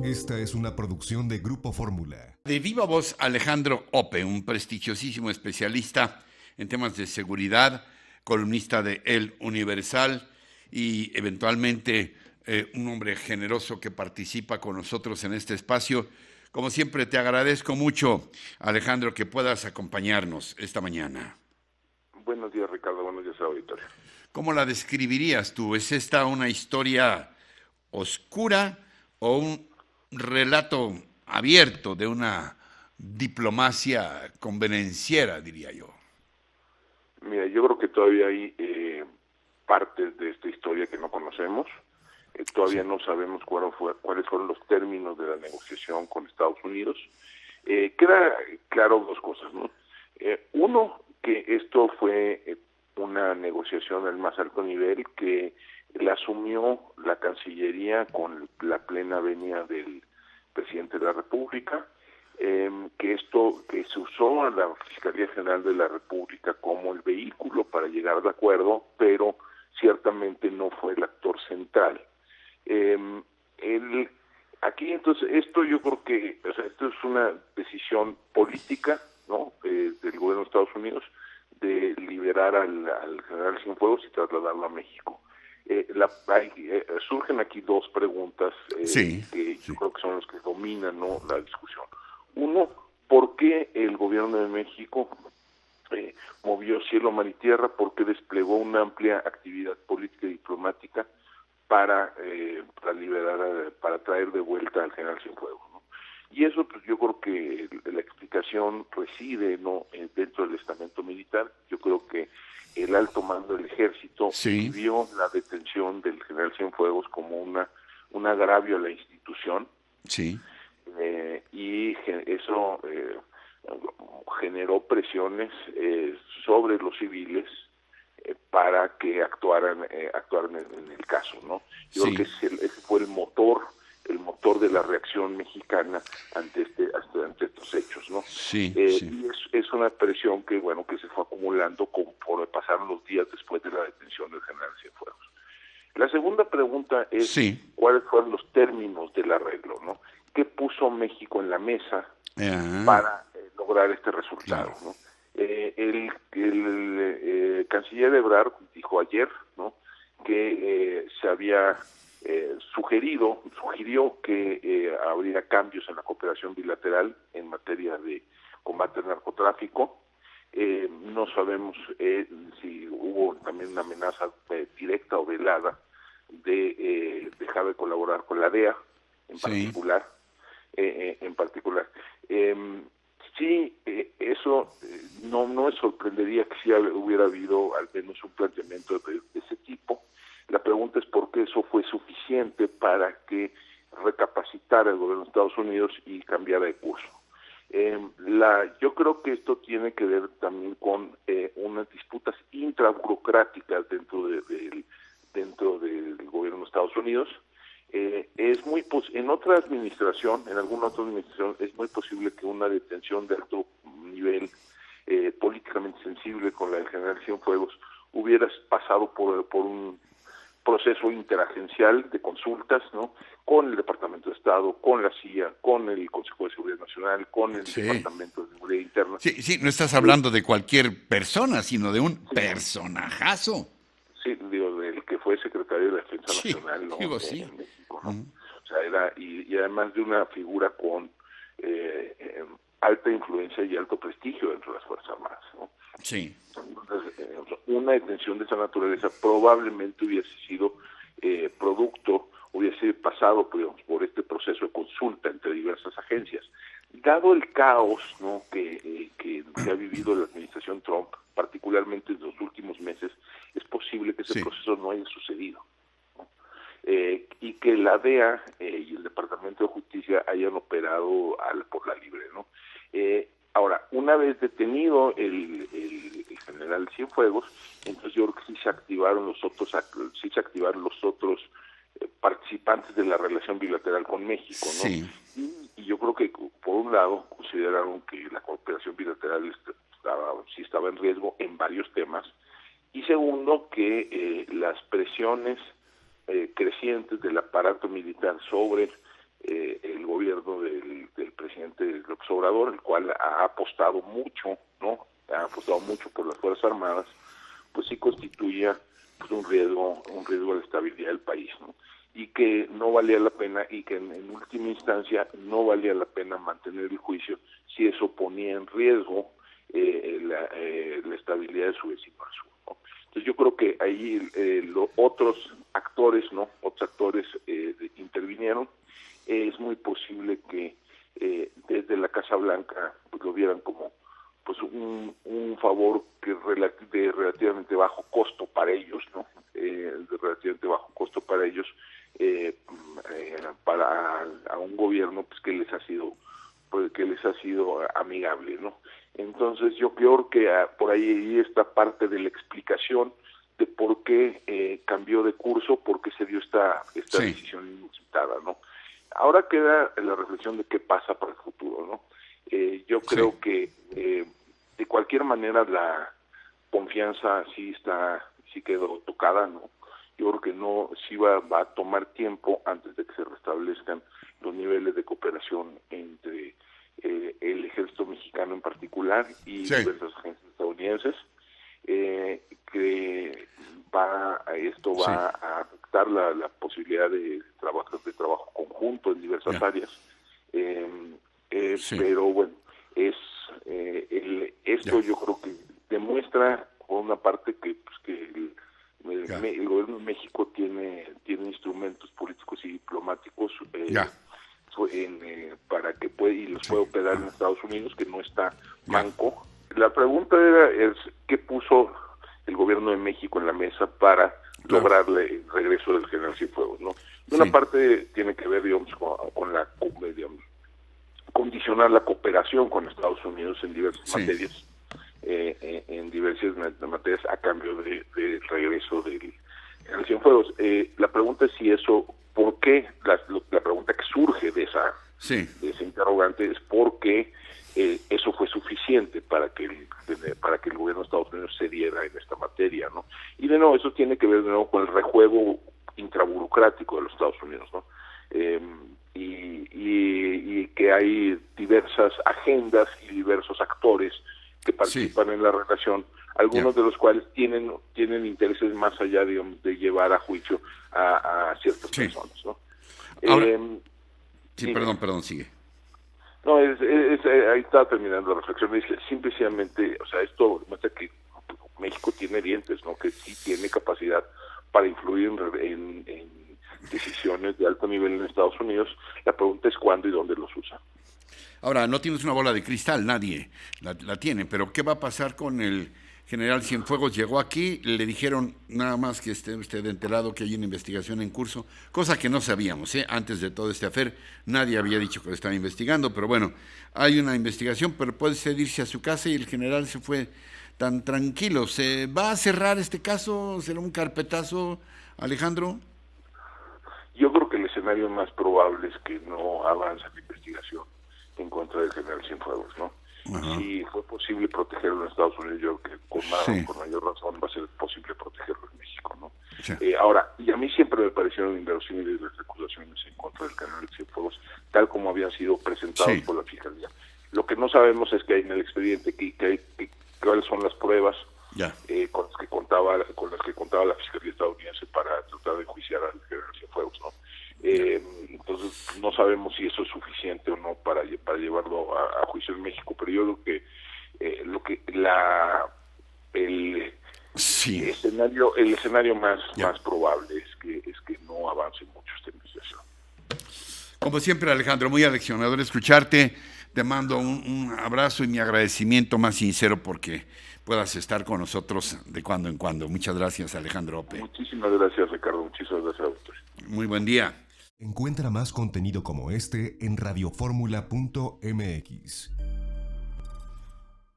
Esta es una producción de Grupo Fórmula. De viva voz, Alejandro Ope, un prestigiosísimo especialista en temas de seguridad, columnista de El Universal y eventualmente un hombre generoso que participa con nosotros en este espacio. Como siempre, te agradezco mucho, Alejandro, que puedas acompañarnos esta mañana. Buenos días, Ricardo. Buenos días, auditorio. ¿Cómo la describirías tú? ¿Es esta una historia oscura o un relato abierto de una diplomacia convenenciera, diría yo? Mira, yo creo que todavía hay partes de esta historia que no conocemos. Todavía no sabemos cuáles fueron los términos de la negociación con Estados Unidos. Queda claro dos cosas, ¿no? Uno, que esto fue una negociación al más alto nivel que la asumió la Cancillería con la plena venia del presidente de la República, que se usó a la Fiscalía General de la República como el vehículo para llegar al acuerdo, pero ciertamente no fue el actor central. Aquí entonces esto yo creo que, o sea, esto es una decisión política, ¿no? Del gobierno de Estados Unidos de liberar al general Cienfuegos y trasladarlo a México. Surgen aquí dos preguntas que yo creo que son las que dominan, ¿no?, la discusión. Uno, ¿por qué el gobierno de México movió cielo, mar y tierra? ¿Por qué desplegó una amplia actividad política y diplomática para liberar, para traer de vuelta al general Cienfuegos, ¿no? Y eso, pues yo creo que la explicación reside, ¿no?, dentro del estamento militar. Yo creo que el alto mando del ejército vio la detención del general Cienfuegos como un agravio a la institución. Sí. Y eso generó presiones sobre los civiles para que actuaran en el caso, ¿no? Yo creo que ese fue el motor de la reacción mexicana ante estos hechos, ¿no? Y es una presión que se fue acumulando conforme pasaron los días después de la detención del general Cienfuegos. La segunda pregunta es cuáles fueron los términos del arreglo, ¿no? ¿Qué puso México en la mesa para lograr este resultado, ¿no? El canciller Ebrard dijo ayer, ¿no?, que se había sugirió que habría cambios en la cooperación bilateral en materia de combate al narcotráfico. No sabemos si hubo también una amenaza directa o velada de dejar de colaborar con la DEA en particular. Eso no me sorprendería que sí hubiera habido al menos un planteamiento de ese tipo. La pregunta es por qué eso fue suficiente para que recapacitara el gobierno de Estados Unidos y cambiara de curso. Yo creo que esto tiene que ver también con unas disputas intraburocráticas dentro del gobierno de Estados Unidos. En otra administración, en alguna otra administración, es muy posible que una detención de alto nivel políticamente sensible con la del general Cienfuegos hubiera pasado por un proceso interagencial de consultas, ¿no?, con el Departamento de Estado, con la CIA, con el Consejo de Seguridad Nacional, con el Departamento de Seguridad Interna. Sí, no estás hablando de cualquier persona, sino de un personajazo. Sí, digo, del que fue secretario de la Defensa Nacional, ¿no?, en México, ¿no? O sea, y además de una figura con alta influencia y alto prestigio dentro de las Fuerzas Armadas, ¿no? Sí. Entonces, una detención de esa naturaleza probablemente hubiese sido hubiese pasado, digamos, por este proceso de consulta entre diversas agencias. Dado el caos, ¿no?, que ha vivido la administración Trump, particularmente en los últimos meses, es posible que ese proceso no haya sucedido, ¿no? Y que la DEA y el Departamento de Justicia hayan operado por la libre, ¿no? Ahora, una vez detenido el general Cienfuegos, entonces yo creo que sí se activaron los otros participantes de la relación bilateral con México, ¿no? Y yo creo que por un lado consideraron que la cooperación bilateral estaba en riesgo en varios temas, y segundo que las presiones crecientes del aparato militar sobre el López Obrador, el cual ha apostado mucho, ¿no? Ha apostado mucho por las Fuerzas Armadas, pues sí constituía pues un riesgo a la estabilidad del país, ¿no? Y que no valía la pena, y que en última instancia no valía la pena mantener el juicio si eso ponía en riesgo la estabilidad de su vecino al sur, ¿no? Entonces yo creo que ahí otros actores, ¿no? Otros actores intervinieron. Es muy posible que desde la Casa Blanca pues lo vieran como pues un favor que de relativamente bajo costo para ellos, ¿no? De relativamente bajo costo para ellos, para a un gobierno pues que les ha sido amigable, ¿no? Entonces yo creo que por ahí está parte de la explicación de por qué cambió de curso, por qué se dio esta Sí. decisión inusitada, ¿no? Ahora queda la reflexión de qué pasa para el futuro, ¿no? Yo creo que de cualquier manera la confianza sí quedó tocada, ¿no? Yo creo que sí va a tomar tiempo antes de que se restablezcan los niveles de cooperación entre el ejército mexicano en particular y diversas agencias estadounidenses, que esto va a afectar la posibilidad de trabajo conjunto en diversas áreas, pero bueno, esto yo creo que demuestra por una parte que el gobierno de México tiene instrumentos políticos y diplomáticos para que los pueda operar en Estados Unidos, que no está manco. La pregunta es ¿qué puso el gobierno de México en la mesa para lograrle el regreso del general Cienfuegos, ¿no? Una parte tiene que ver, digamos, con la condicionar la cooperación con Estados Unidos en diversas materias, en diversas materias a cambio del regreso del general Cienfuegos. La pregunta es si eso, ¿por qué? La pregunta que surge de ese interrogante es ¿por qué eso fue suficiente para que el gobierno de Estados Unidos cediera en esta materia, ¿no? Y de nuevo, eso tiene que ver de nuevo con el rejuego intraburocrático de los Estados Unidos, ¿no? Y que hay diversas agendas y diversos actores que participan en la relación, algunos de los cuales tienen intereses más allá de llevar a juicio a ciertas personas, ¿no? Ahora, perdón, sigue. No, ahí está terminando la reflexión. Es simplemente, o sea, esto demuestra que México tiene dientes, ¿no? Que sí tiene capacidad para influir en decisiones de alto nivel en Estados Unidos. La pregunta es cuándo y dónde los usa. Ahora, no tienes una bola de cristal, nadie la tiene, pero ¿qué va a pasar con el general Cienfuegos? Llegó aquí, le dijeron nada más que esté usted enterado que hay una investigación en curso, cosa que no sabíamos, antes de todo este afer, nadie había dicho que lo estaba investigando, pero bueno, hay una investigación, pero puede irse a su casa y el general se fue tan tranquilo. ¿Se va a cerrar este caso? ¿Será un carpetazo, Alejandro? Yo creo que el escenario más probable es que no avance la investigación en contra del general Cienfuegos, ¿no? Si fue posible protegerlo en Estados Unidos, yo creo que con mayor razón va a ser posible protegerlo en México, ¿no? Ahora, y a mí siempre me parecieron inverosímiles las acusaciones en contra del general Cienfuegos, tal como habían sido presentados por la Fiscalía. Lo que no sabemos es que hay en el expediente cuáles son las pruebas con las que contaba la Fiscalía estadounidense para tratar de enjuiciar al general Cienfuegos, ¿no? Entonces no sabemos si eso es suficiente o no para llevarlo a juicio en México, pero yo creo que el escenario más probable es que no avance mucho esta investigación. Como siempre, Alejandro, muy aleccionador escucharte. Te mando un abrazo y mi agradecimiento más sincero porque puedas estar con nosotros de cuando en cuando. Muchas gracias, Alejandro Ope. Muchísimas gracias, Ricardo. Muchísimas gracias a usted. Muy buen día. Encuentra más contenido como este en radioformula.mx.